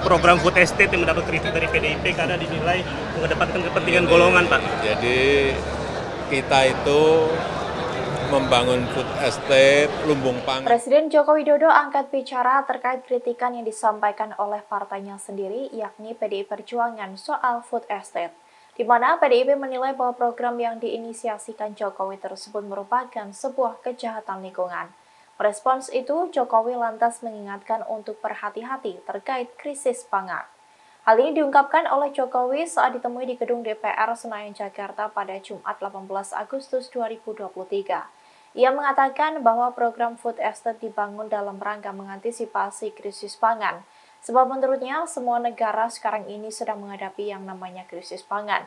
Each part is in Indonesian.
Program food estate yang mendapat kritik dari PDIP karena dinilai mengedepankan kepentingan golongan, Pak. Jadi kita itu membangun food estate, lumbung pangan. Presiden Joko Widodo angkat bicara terkait kritikan yang disampaikan oleh partainya sendiri, yakni PDI Perjuangan soal food estate, di mana PDIP menilai bahwa program yang diinisiasikan Jokowi tersebut merupakan sebuah kejahatan lingkungan. Merespons itu, Jokowi lantas mengingatkan untuk berhati-hati terkait krisis pangan. Hal ini diungkapkan oleh Jokowi saat ditemui di gedung DPR Senayan, Jakarta pada Jumat 18 Agustus 2023. Ia mengatakan bahwa program food estate dibangun dalam rangka mengantisipasi krisis pangan, sebab menurutnya semua negara sekarang ini sedang menghadapi yang namanya krisis pangan.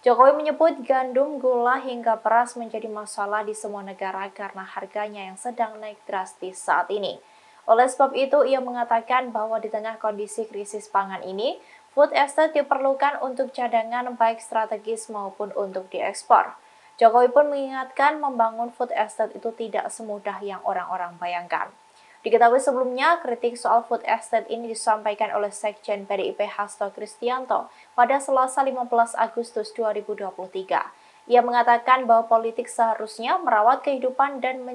Jokowi menyebut gandum, gula, hingga beras menjadi masalah di semua negara karena harganya yang sedang naik drastis saat ini. Oleh sebab itu, ia mengatakan bahwa di tengah kondisi krisis pangan ini, food estate diperlukan untuk cadangan baik strategis maupun untuk diekspor. Jokowi pun mengingatkan membangun food estate itu tidak semudah yang orang-orang bayangkan. Diketahui sebelumnya, kritik soal food estate ini disampaikan oleh Sekjen PDIP Hasto Kristianto pada Selasa 15 Agustus 2023. Ia mengatakan bahwa politik seharusnya merawat kehidupan dan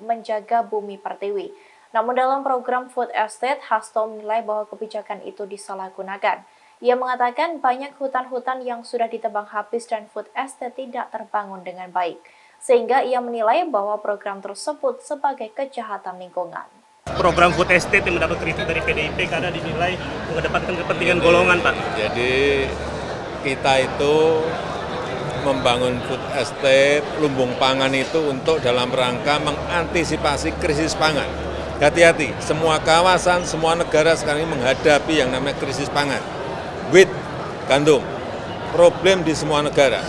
menjaga bumi pertiwi. Namun dalam program food estate, Hasto menilai bahwa kebijakan itu disalahgunakan. Ia mengatakan banyak hutan-hutan yang sudah ditebang habis dan food estate tidak terbangun dengan baik, sehingga ia menilai bahwa program tersebut sebagai kejahatan lingkungan. Program food estate yang mendapat kritik dari PDIP karena dinilai mengedepankan kepentingan golongan, Pak. Jadi kita itu membangun food estate, lumbung pangan itu untuk dalam rangka mengantisipasi krisis pangan. Hati-hati, semua kawasan, semua negara sekarang ini menghadapi yang namanya krisis pangan. Wheat, gandum, problem di semua negara.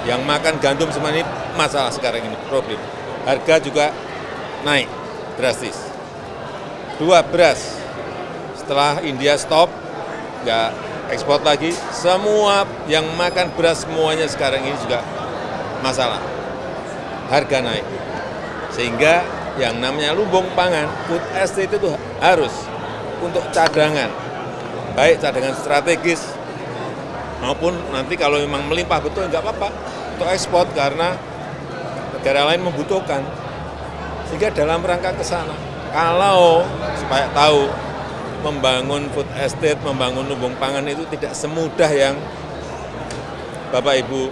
Yang makan gandum semua ini masalah sekarang ini, problem. Harga juga naik drastis. Dua, beras. Setelah India stop, nggak ekspor lagi, semua yang makan beras semuanya sekarang ini juga masalah. Harga naik. Sehingga yang namanya lumbung pangan, food estate itu harus untuk cadangan. Baik cadangan strategis, maupun nanti kalau memang melimpah betul nggak apa-apa untuk ekspor karena negara lain membutuhkan. Sehingga dalam rangka ke sana, kalau supaya tahu membangun food estate, membangun lumbung pangan itu tidak semudah yang Bapak Ibu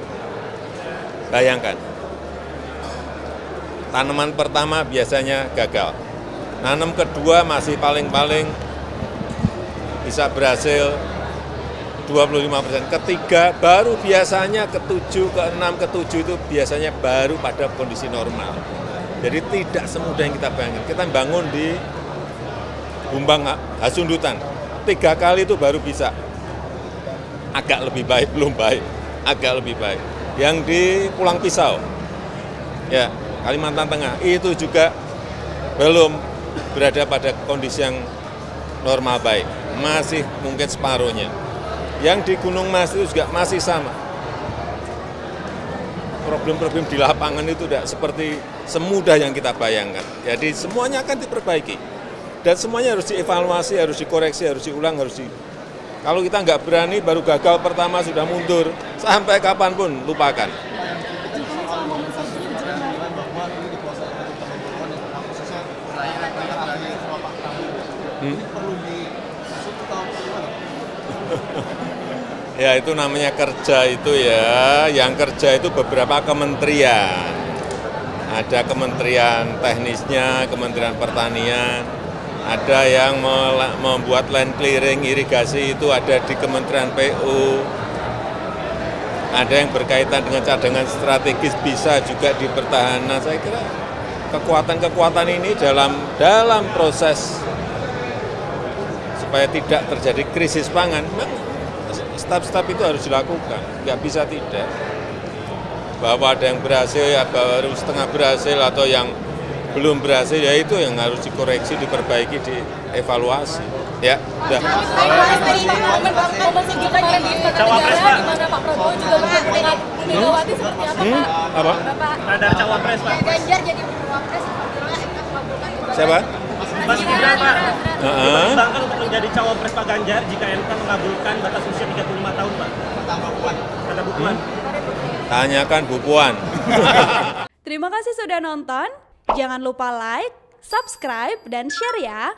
bayangkan. Tanaman pertama biasanya gagal. Nanam kedua masih paling-paling bisa berhasil 25%. Ketiga baru biasanya ke-7, ke-6, ke-7 itu biasanya baru pada kondisi normal. Jadi tidak semudah yang kita bayangkan. Kita bangun di Bumbang Hasundutan, 3 kali itu baru bisa. Agak lebih baik, belum baik. Agak lebih baik. Yang di Pulang Pisau, ya Kalimantan Tengah, itu juga belum berada pada kondisi yang normal baik. Masih mungkin separuhnya. Yang di Gunung Mas itu juga masih sama. Problem-problem di lapangan itu tidak seperti semudah yang kita bayangkan. Jadi semuanya akan diperbaiki. Dan semuanya harus dievaluasi, harus dikoreksi, harus diulang, Kalau kita nggak berani, baru gagal pertama sudah mundur. Sampai kapanpun, lupakan. Ya itu namanya kerja itu ya, yang kerja itu beberapa kementerian. Ada kementerian teknisnya, kementerian pertanian, ada yang membuat land clearing irigasi itu ada di Kementerian PU, ada yang berkaitan dengan cadangan strategis bisa juga di pertahanan. Saya kira kekuatan-kekuatan ini dalam proses supaya tidak terjadi krisis pangan, step-step itu harus dilakukan, nggak bisa tidak. Bahwa ada yang berhasil, baru setengah berhasil, atau yang belum berhasil, ya itu yang harus dikoreksi, diperbaiki, dievaluasi. Ya, udah. Cawapres, Pak. Pak Prabowo juga dengan Megawati seperti apa, Pak? Apa? Ada cawapres, Pak. Ganjar jadi cawapres, Siapa? Mas Gibran, Pak. Heeh. Dipertimbangkan untuk menjadi cawapres Pak Ganjar jika MK mengabulkan batas usia 35 tahun, Pak. Kata Bu Puan. Tanyakan Bu Puan. Terima kasih sudah nonton. Jangan lupa like, subscribe, dan share ya.